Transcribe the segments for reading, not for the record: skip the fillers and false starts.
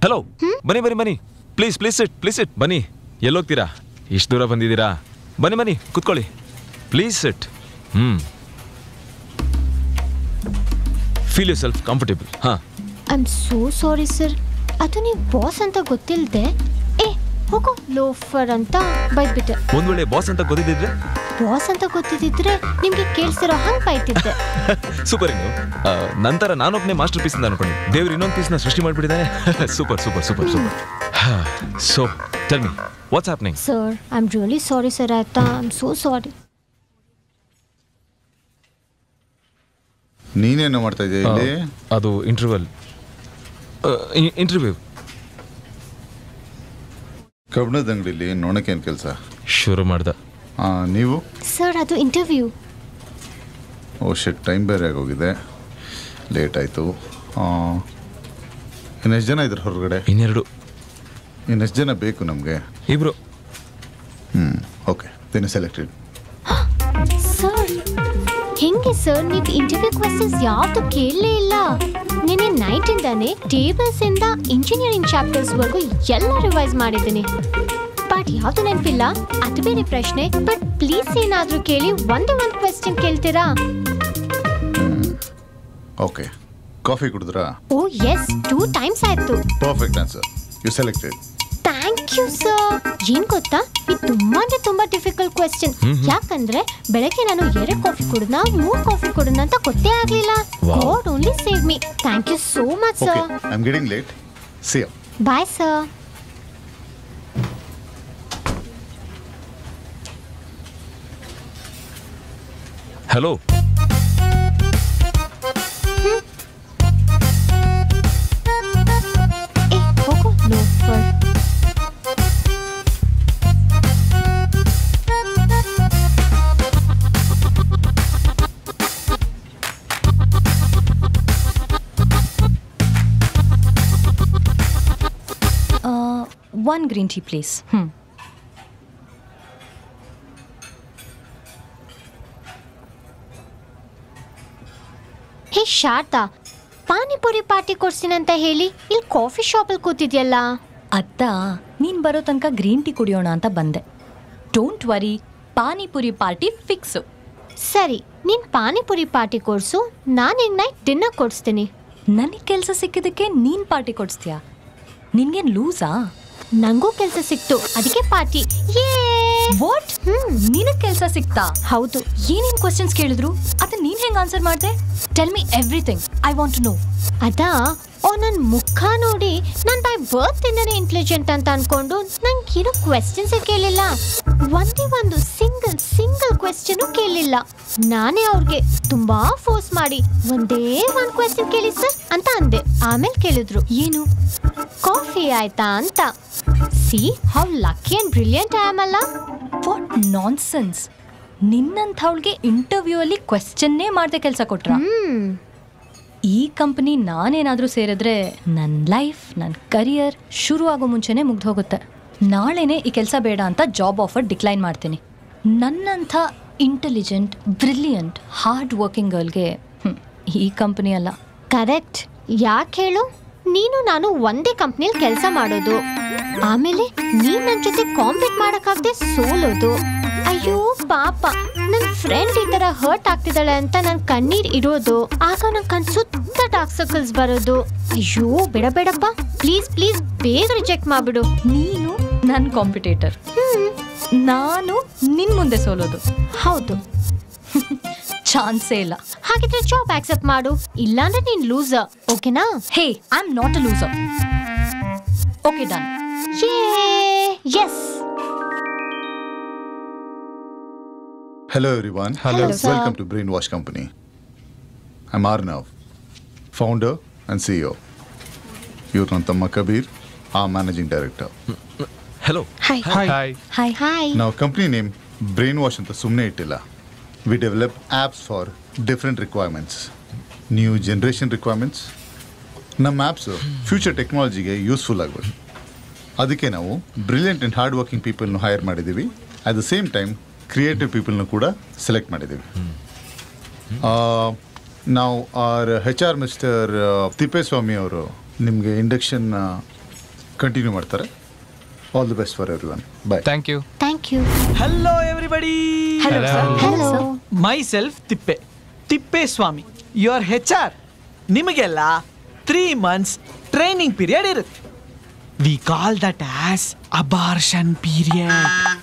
Hello, ಬನ್ನಿ please sit ಬನ್ನಿ. ಎಲ್ಲೋಗ್ತೀರಾ? ಇಷ್ಟು ದೂರ ಬಂದಿದ್ದೀರಾ? ಬನ್ನಿ ಕುತ್ಕೊಳ್ಳಿ, please sit. Feel you self comfortable. I am so sorry sir, ಅದು ನೀವು ಬಾಸ್ ಅಂತ ಗೊತ್ತಿಲ್ಲದೆ ಹೋಗೋ ಲೋಫರ್ ಅಂತ ಬೈದ್ಬಿಟ್ಟೆ. ಒಂದ್ ವೇಳೆ ಬಾಸ್ ಅಂತ ಗೊತ್ತಿದ್ದಿದ್ರೆ ನಿಮ್ಗೆ ಕೇಳಿಸಿರೋ ಹಂಗೆ ಬೈತಿದ್ದೆ. ಸೂಪರ್. ಇನ್ನು ನಂತರ ನಾನೊಬ್ಬನೇ ಮಾಸ್ಟರ್ ಪೀಸ್ ಅಂತ ಅನ್ಕೊಂಡೆ, ದೇವ್ರು ಇನ್ನೊಂದು ಪೀಸ್ನ ಸೃಷ್ಟಿ ಮಾಡಿಬಿಟ್ಟಿದ್ದಾನೆ. Super. So tell me what's happening? Sir I am really sorry sir. ಆಯ್ತಾ, ಐ ಆಮ್ ಸೋ ಸಾರಿ. ನೀನೇನು ಮಾಡ್ತಾ ಇದೆಯಾ ಇಲ್ಲಿ? ಅದು ಇಂಟರ್ವ್ಯೂ. ಕಬ್ಬಣದ ಅಂಗಡಿಲಿ ನೋಡಕ್ಕೇನು ಕೆಲಸ? ಶುರು ಮಾಡ್ದ. ನೀವು? ಸರ್ ಅದು ಇಂಟರ್ವ್ಯೂ. ಟೈಮ್ ಬೇರೆ ಆಗೋಗಿದೆ, ಲೇಟ್ ಆಯಿತು. ಇನ್ನೆಷ್ಟು ಜನ ಇದ್ರು ಹೊರಗಡೆ? ಇನ್ನೆಷ್ಟು ಜನ ಬೇಕು ನಮಗೆ? ಇಬ್ರು. Okay, then selected. ಸರ್ ಹೆಂಗೆ ಸರ್, ನೀವು ಇಂಟರ್ವ್ಯೂ ಕ್ವೆಶ್ಚನ್ಸ್ ಯಾವುದು ಕೇಳಲೇ ಇಲ್ಲ. ನೆನೆ ನೈಟಿಂದಾನೆ ಟೇಬಲ್ಸ್ ಇಂದ ಇಂಜಿನಿಯರಿಂಗ್ ಚಾಪ್ಟರ್ಸ್ ವರೆಗೂ ಎಲ್ಲ ರಿವೈಸ್ ಮಾಡಿದ್ದೀನಿ. ಬಟ್ ಯಾವುದು ನೆನಪಿಲ್ಲ, ಅದು ಬೇರೆ ಪ್ರಶ್ನೆ. ಬಟ್ ಪ್ಲೀಸ್ ಏನಾದರೂ ಕೇಳಿ, ಒಂದು ಕ್ವೆಶ್ಚನ್ ಕೇಳ್ತೀರಾ? ಓಕೆ, ಕಾಫಿ ಕುಡಿದ್ರಾ? ಓ ಎಸ್, 2 times ಆಯ್ತು. Perfect answer, you selected. Thank you sir. ಏನ್ ಗೊತ್ತಾ, ಇದು ತುಂಬಾ ಡಿಫಿಕಲ್ಟ್ ಕ್ವೆಶ್ಚನ್. ಯಾಕಂದ್ರೆ ಬೆಳಗ್ಗೆ ನಾನು 2 ಕಾಫಿ ಕುಡಿದ್ನ 3 ಕಾಫಿ ಕುಡಿದ್ನ ಅಂತ ಗೊತ್ತೇ ಆಗ್ಲಿಲ್ಲ. God only save me. Thank you so much sir. I am getting late. See you. Bye sir. Hello. ಹೋಗೋ loafer. One green tea, please. ಹೇ ಶಾರದಾ, ಪಾನಿಪುರಿ ಪಾರ್ಟಿ ಕೊಡ್ತೀನಿ ಅಂತ ಹೇಳಿ ಇಲ್ಲಿ ಕಾಫಿ ಶಾಪಲ್ಲಿ ಕೂತಿದ್ಯಲ್ಲ. ಅತ್ತ ನೀನ್ ಬರೋ ತನಕ ಗ್ರೀನ್ ಟೀ ಕುಡಿಯೋಣ ಅಂತ ಬಂದೆ. Don't worry, panipuri party fix. ಸರಿ, ನೀನ್ ಪಾನಿಪುರಿ ಪಾರ್ಟಿ ಕೊಡ್ಸು, ನಾನು ನೈಟ್ ಡಿನ್ನರ್ ಕೊಡಿಸ್ತೀನಿ. ನನಗೆ ಕೆಲಸ ಸಿಕ್ಕಿದ್ದಕ್ಕೆ ನೀನ್ ಪಾರ್ಟಿ ಕೊಡಿಸ್ತೀಯಾ? ನಿನ್ಗೇನ್ ಲೂಸಾ? ನಂಗೂ ಕೆಲಸ ಸಿಕ್ತು, ಅದಕ್ಕೆ ಪಾರ್ಟಿ. ವಾಟ್? ನಿನಗೆ ಕೆಲಸ ಸಿಕ್ತಾ? ಹೌದು. ಏನೇನು ಕ್ವೆಶ್ಚನ್ಸ್ ಕೇಳಿದ್ರು, ಅದನ್ನ ನೀನ್ ಹೆಂಗ್ ಆನ್ಸರ್ ಮಾಡ್ದೆ? Tell me everything, I want to know. ಅದಾ, ನನ್ನ ಮುಖ ನೋಡಿ ನಾನು ಬೈ ಬರ್ತ್ ಇಂದಾನೆ ಇಂಟೆಲಿಜೆಂಟ್ ಅಂತ ಅನ್ಕೊಂಡು ನಂಗೆ ಏನೋ ಕ್ವೆಶ್ಚನ್ಸ್ ಕೇಳಿಲ್ಲ. ಒಂದು ಸಿಂಗಲ್ ಕ್ವೆಶ್ಚನ್ ಕೇಳಿಲ್ಲ. ನಾನೇ ಅವ್ರಿಗೆ ತುಂಬಾ ಫೋರ್ಸ್ ಮಾಡಿ ಒಂದೇ ಒಂದು ಕ್ವೆಶ್ಚನ್ ಕೇಳಿ ಸರ್ ಅಂತ ಅಂದೆ. ಆಮೇಲೆ ಕೇಳಿದ್ರು, ಏನು ಕಾಫಿ ಆಯ್ತಾ ಅಂತ. See how lucky and brilliant I am ಅಲ್ಲ. What nonsense. ನಿನ್ನಂಥವಳಿಗೆ ಇಂಟರ್ವ್ಯೂ ಅಲ್ಲಿ ಕ್ವೆಶ್ಚನ್ನೇ ಮಾಡದೆ ಕೆಲಸ ಕೊಟ್ರ? ಈ ಕಂಪನಿ ನಾನೇನಾದರೂ ಸೇರಿದ್ರೆ ನನ್ನ ಲೈಫ್, ನನ್ನ ಕರಿಯರ್ ಶುರು ಆಗೋ ಮುಂಚೆನೇ ಮುಗ್ದು ಹೋಗುತ್ತೆ. ನಾಳೆನೇ ಈ ಕೆಲಸ ಬೇಡ ಅಂತ ಜಾಬ್ ಆಫರ್ ಡಿಕ್ಲೈನ್ ಮಾಡ್ತೀನಿ. ನನ್ನಂಥ ಇಂಟೆಲಿಜೆಂಟ್, ಬ್ರಿಲಿಯಂಟ್, ಹಾರ್ಡ್ ವರ್ಕಿಂಗ್ ಗರ್ಲ್ಗೆ ಈ ಕಂಪನಿ ಅಲ್ಲ. ಕರೆಕ್ಟ್. ಯಾಕೆ ಹೇಳು, ನೀನು ನಾನು ಒಂದೇ ಕಂಪ್ನಿಯಲ್ಲಿ ಕೆಲಸ ಮಾಡೋದು, ಆಮೇಲೆ ನೀನ್ ನನ್ನ ಜೊತೆ ಕಾಂಪೀಟ್ ಮಾಡೋಕ್ಕಾಗದೆ ಸೋಲೋದು. ಅಯ್ಯೋ ಪಾಪ, ನನ್ನ ಫ್ರೆಂಡ್ ಈ ಥರ ಹರ್ಟ್ ಆಗ್ತಿದ್ದಾಳೆ ಅಂತ ನನ್ನ ಕಣ್ಣೀರು ಇರೋದು. ಆಗ ನನ್ನ ಕಣ್ ಸುತ್ತ ಡಾರ್ಕ್ ಸರ್ಕಲ್ಸ್ ಬರೋದು. ಅಯ್ಯೋ ಬೇಡಪ್ಪ, ಪ್ಲೀಸ್ ಬೇಗ ರಿಜೆಕ್ಟ್ ಮಾಡಿಬಿಡು. ನೀನು ನನ್ನ ಕಾಂಪಿಟೇಟರ್, ನಾನು ನಿನ್ ಮುಂದೆ ಸೋಲೋದು. ಹೌದು. ಚಾನ್ಸೇ ಇಲ್ಲ. ಹಾಗಿದ್ರೆ ಜಾಬ್ ಆಕ್ಸೆಪ್ಟ್ ಮಾಡು, ಇಲ್ಲಾಂದ್ರೆ ನೀನ್ ಲೂಸರ್. ಓಕೆನಾ? Hey, I am not a loser. Okay, done. Yes. Hello everyone. Hello sir. Welcome to Brainwash Company. I'm Arnav, founder and CEO. You're Nantama Kabir, our managing director. Hello. Hi. Now company name Brainwash anta sumne ittilla. We develop apps for different requirements. New generation requirements. ನಮ್ಮ apps future technology ಗೆ useful ಆಗಬೇಕು. ಅದಕ್ಕೆ ನಾವು brilliant and hard working ಪೀಪಲ್ನ hire ಮಾಡಿದ್ದೀವಿ. At the same time creative ಪೀಪಲ್ನ ಕೂಡ select ಮಾಡಿದ್ದೀವಿ. ನಾವು ಆರ್ HR ಮಿಸ್ಟರ್ ತಿಪ್ಪೇಸ್ವಾಮಿ ಅವರು ನಿಮಗೆ ಇಂಡಕ್ಷನ್ ಕಂಟಿನ್ಯೂ ಮಾಡ್ತಾರೆ. All the best for everyone. Bye. Thank you. Thank you. Hello everybody. Hello. Myself Thippeswamy, your HR. ನಿಮಗೆಲ್ಲ 3 months ಟ್ರೈನಿಂಗ್ ಪೀರಿಯಡ್ ಇರುತ್ತೆ. We call that as abortion period.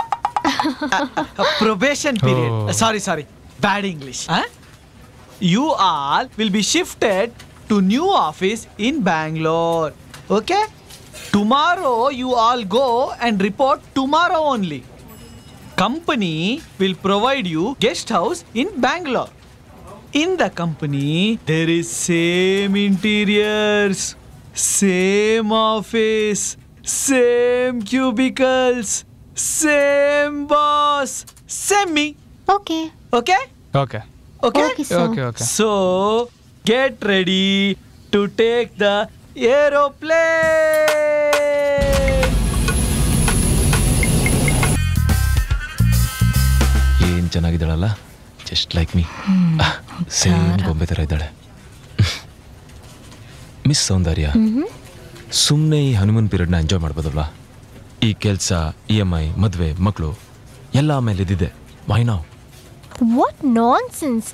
Probation period. Sorry bad English. You all will be shifted to new office in Bangalore. Okay? Tomorrow you all go and report tomorrow only. Company will provide you guest house in Bangalore. In the company there is same interiors, same office, same cubicles, same boss, same me. Okay. Okay? Okay Okay? Okay, sir. Okay okay. So get ready to take the aeroplane. ಏನು ಚೆನ್ನಾಗಿದ್ದಾಳಲ್ಲ, just like me. Same ಗೊಂಬೆ ಥರ ಇದ್ದಾಳೆ. Miss ಸೌಂದರ್ಯ, ಸುಮ್ಮನೆ ಈ Hanuman ಪೀರಿಯಡ್ನ enjoy ಮಾಡ್ಬೋದಲ್ವಾ? ಈ ಕೆಲಸ, EMI, ಮದುವೆ, ಮಕ್ಕಳು ಎಲ್ಲ ಆಮೇಲೆ ಇದ್ದಿದೆ. ವೈ ನಾವ್? What nonsense!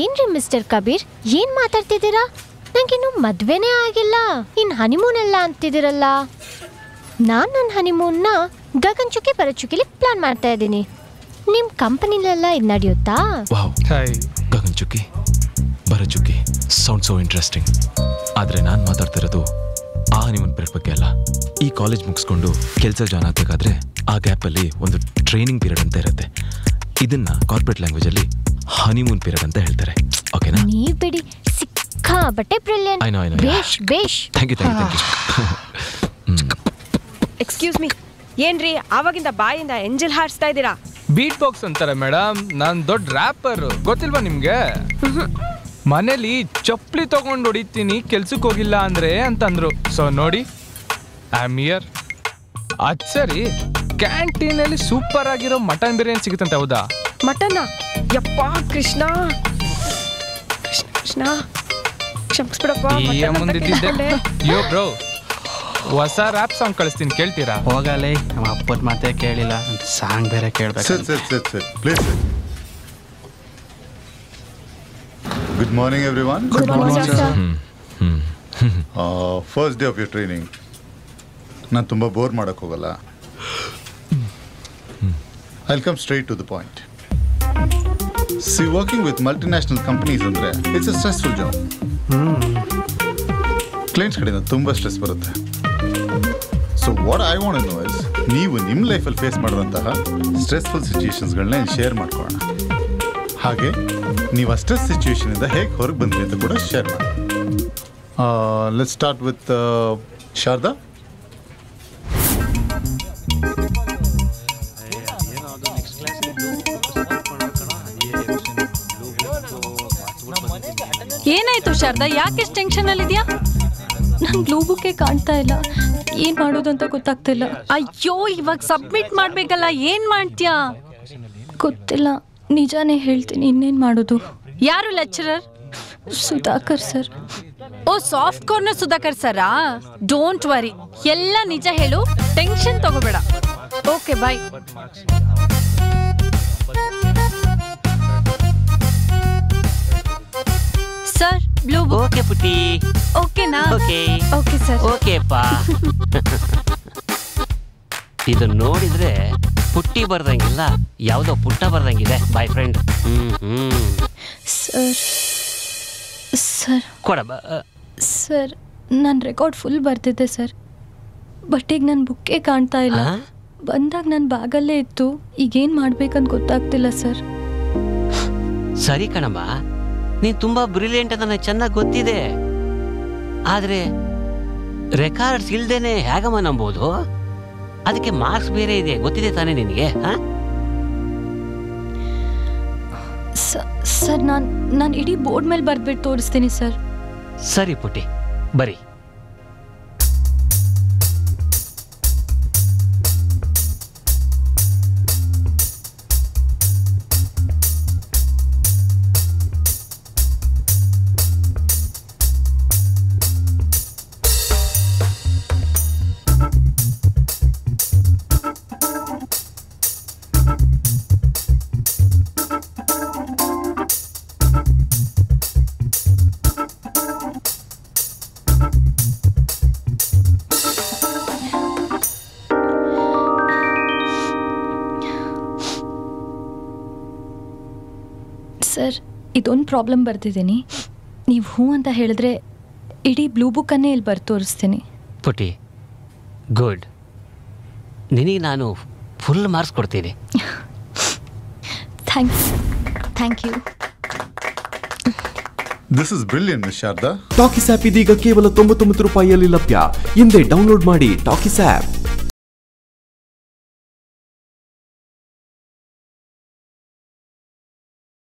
ಏನ್ರಿ ಮಿಸ್ಟರ್ ಕಬೀರ್, ಏನ್ ಮಾತಾಡ್ತಿದ್ದೀರಾ? ನಂಗಿನ್ನು ಮದ್ವೆನೇ ಆಗಿಲ್ಲ, ಇನ್ ಹನಿಮೂನ್ ಎಲ್ಲ ಅಂತಿದ್ದೀರಲ್ಲ. ನಾನು ನನ್ನ ಹನಿಮೂನ್ನ ಗಗನ್ ಚುಕ್ಕಿ ಪರಚುಕ್ಕಿಲಿ ಪ್ಲಾನ್ ಮಾಡ್ತಾ ಇದ್ದೀನಿ. ನಿಮ್ಮ ಕಂಪನಿಲೆಲ್ಲ ಇದು ನಡೆಯುತ್ತಾ? Wow, hi. ಗಗನ್ ಚುಕ್ಕಿ, ಬರ ಚುಕ್ಕಿ, ಸೌಂಡ್ ಸೋ ಇಂಟ್ರೆಸ್ಟಿಂಗ್. ಆದರೆ ನಾನು ಮಾತಾಡ್ತಿರೋದು ಆ ಹನಿಮೂನ್ ಪೀರಿಯಡ್ ಬಗ್ಗೆ ಅಲ್ಲ. ಈ ಕಾಲೇಜ್ ಮುಗಿಸ್ಕೊಂಡು ಕೆಲಸ ಜಾಯ್ನ್ ಆಗಬೇಕಾದ್ರೆ ಆ ಗ್ಯಾಪಲ್ಲಿ ಒಂದು ಟ್ರೈನಿಂಗ್ ಪೀರಿಯಡ್ ಅಂತ ಇರುತ್ತೆ. ಇದನ್ನ ಕಾರ್ಪೊರೇಟ್ ಲ್ಯಾಂಗ್ವೇಜಲ್ಲಿ ಹನಿಮೂನ್ ಪೀರಿಯಡ್ ಅಂತ ಹೇಳ್ತಾರೆ. ಓಕೆನಾ? ನೀವ್ ಬಿಡಿ, ಸಿಕ್ಕಾಬಟ್ಟೆ ಬ್ರಿಲಿಯಂಟ್. I know. ಬೇಷ್ ಬೇಷ್. Thank you. ಎಕ್ಸ್ಕ್ಯೂಸ್ ಮೀ, ಏನ್ರಿ ಆವಾಗಿಂದ ಬಾಯಿಂದ ಎಂಜಲ್ ಹಾರಿಸ್ತಾ ಇದ್ದೀರಾ? ಬೀಟ್ ಬಾಕ್ಸ್ ಅಂತಾರೆ ಮೇಡಮ್. ನಾನು ದೊಡ್ಡ ರ್ಯಾಪರ್, ಗೊತ್ತಿಲ್ವಾ ನಿಮ್ಗೆ? ಮನೇಲಿ ಚಪ್ಪಲಿ ತಗೊಂಡು ಹೊಡಿತೀನಿ ಕೆಲ್ಸಕ್ಕೆ ಹೋಗಿಲ್ಲ ಅಂದ್ರೆ ಅಂತಂದ್ರು. ಸೊ ನೋಡಿ, ಐ ಆಮ್ ಹಿಯರ್. ಅದ್ ಸರಿ, ಕ್ಯಾಂಟೀನಲ್ಲಿ ಸೂಪರ್ ಆಗಿರೋ ಮಟನ್ ಬಿರಿಯಾನಿ ಸಿಗುತ್ತಂತೆ, ಹೌದಾ? ಮಟನ್ನ? ಯಪ್ಪ ಕೃಷ್ಣ ಕೃಷ್ಣ ಕ್ಷಮಿಸ್ಬಿಡಪ್ಪ. ಮುಂದಿದ್ದೆ. ಯೋ ಬ್ರೋ, ಹೊಸ ರ್ಯಾಪ್ ಸಾಂಗ್ ಕಳಿಸ್ತೀನಿ, ಕೇಳ್ತೀರಾ? ಹೋಗಲೇ, ನಮ್ಮ ಅಪ್ಪನ ಮಾತೇ ಕೇಳಿಲ್ಲ, ಸಾಂಗ್ ಬೇರೆ ಕೇಳ್ಬೇಕು. Sir please. Good morning everyone. Good morning sir. First day of your training. ನಾನು ತುಂಬ ಬೋರ್ ಮಾಡೋಕ್ಕೆ ಹೋಗಲ್ಲ. I'll come straight to the point. See, working with multinational companies ಅಂದ್ರೆ it's a stressful job. Clients ಕಡೆಯಿಂದ ತುಂಬ stress ಬರುತ್ತೆ. So what I want to know is, ನೀವು ನಿಮ್ಮ ಲೈಫಲ್ಲಿ ಫೇಸ್ ಮಾಡಿರೋಂತಹ ಸ್ಟ್ರೆಸ್ಫುಲ್ ಸಿಚುಯೇಷನ್ಸ್ಗಳನ್ನ ಶೇರ್ ಮಾಡ್ಕೊಳ್ಳೋಣ. ಹಾಗೆ ನೀವು ಆ ಸ್ಟ್ರೆಸ್ ಸಿಚುಯೇಷನಿಂದ ಹೇಗೆ ಹೊರಗೆ ಬಂದ್ರಿ ಅಂತ ಕೂಡ ಶೇರ್ ಮಾಡಿ. Let's start with Sharada. ಏನಾಯ್ತು ಶಾರದಾ, ಯಾಕೆ ಟೆನ್ಷನ್ ಅಲ್ಲಿ ಇದೆಯಾ? ನನ್ ಬ್ಲೂ ಬುಕ್ಕೆ ಕಾಣ್ತಾ ಇಲ್ಲ, ಏನ್ ಮಾಡೋದು ಅಂತ ಗೊತ್ತಾಗ್ತಿಲ್ಲ. ಅಯ್ಯೋ, ಇವಾಗ ಸಬ್ಮಿಟ್ ಮಾಡ್ಬೇಕಲ್ಲ, ಏನ್ ಮಾಡ್ತೀಯಾ? ಗೊತ್ತಿಲ್ಲ, ನಿಜಾನೇ ಹೇಳ್ತೀನಿ, ಇನ್ನೇನ್ ಮಾಡೋದು? ಯಾರು lecturer? Sudhakar sir. Oh, soft corner Sudhakar ಸರಾ? ಡೋಂಟ್ ವರಿ, ಎಲ್ಲ ನಿಜ ಹೇಳು, ಟೆನ್ಷನ್ ತಗೋಬೇಡ. Okay, bye. Sir, blue book. Okay Putti. ಓಕೆನಾ? ಓಕೆ. Okay sir. ಓಕೆಪ್ಪ. ಇದು ನೋಡಿದ್ರೆ ಪುಟ್ಟಿ ಬರ್ದಂಗಿಲ್ಲ, ಯಾವುದೋ ಪುಟ್ಟ ಬರ್ದಂಗಿದೆ. Boyfriend. ಸರ್ ಸರ್ ಕೊಡಬ. ಸರ್, ನನ್ನ ರೆಕಾರ್ಡ್ ಫುಲ್ ಬರ್ತಿದ್ದೆ ಸರ್, ಬಟ್ ಈಗ ನನ್ನ ಬುಕ್ಕೇ ಕಾಣ್ತಾ ಇಲ್ಲ. ಬಂದಾಗ ನನ್ನ ಬ್ಯಾಗಲ್ಲೇ ಇತ್ತು, ಈಗೇನು ಮಾಡ್ಬೇಕಂತ ಗೊತ್ತಾಗ್ತಿಲ್ಲ ಸರ್. ಸರಿ ಕಣಮ್ಮ, ನೀನು ತುಂಬಾ ಬ್ರಿಲಿಯಂಟ್ ಅಂತ ನನಗೆ ಚೆನ್ನಾಗಿ ಗೊತ್ತಿದೆ. ಆದರೆ ರೆಕಾರ್ಡ್ಸ್ ಇಲ್ದೇನೆ ಹೇಗಮ್ಮ ನಂಬೋದು? ಅದಕ್ಕೆ ಮಾರ್ಕ್ಸ್ ಬೇರೆ ಇದೆ, ಗೊತ್ತಿದೆ ತಾನೇ ನಿನಗೆ? ಸರ್, ನಾನು ಇಡೀ ಬೋರ್ಡ್ ಮೇಲೆ ಬರ್ದ್ಬಿಟ್ಟು ತೋರಿಸ್ತೀನಿ ಸರ್. ಸರಿ ಪುಟ್ಟಿ, ಬರಿ. ಇದೊಂದು ಪ್ರಾಬ್ಲಮ್ ಬರ್ತಿದ್ದೀನಿ. ನೀವು ಹ್ಞೂ ಅಂತ ಹೇಳಿದ್ರೆ ಇಡೀ ಬ್ಲೂ ಬುಕ್ಕನ್ನೇ ಇಲ್ಲಿ ಬರ್ದು ತೋರಿಸ್ತೀನಿ. ಪುಟಿ, ಗುಡ್. ನಿನಗೆ ನಾನು ಫುಲ್ ಮಾರ್ಕ್ಸ್ ಕೊಡ್ತೀನಿ. Thank you. This is brilliant miss Sharada. Talkies app ಇದೀಗ ಕೇವಲ 99 ರೂಪಾಯಿಯಲ್ಲಿ ಲಭ್ಯ. ಹಿಂದೆ ಡೌನ್ಲೋಡ್ ಮಾಡಿ ಟಾಕೀಸ್ ಆ್ಯಪ್.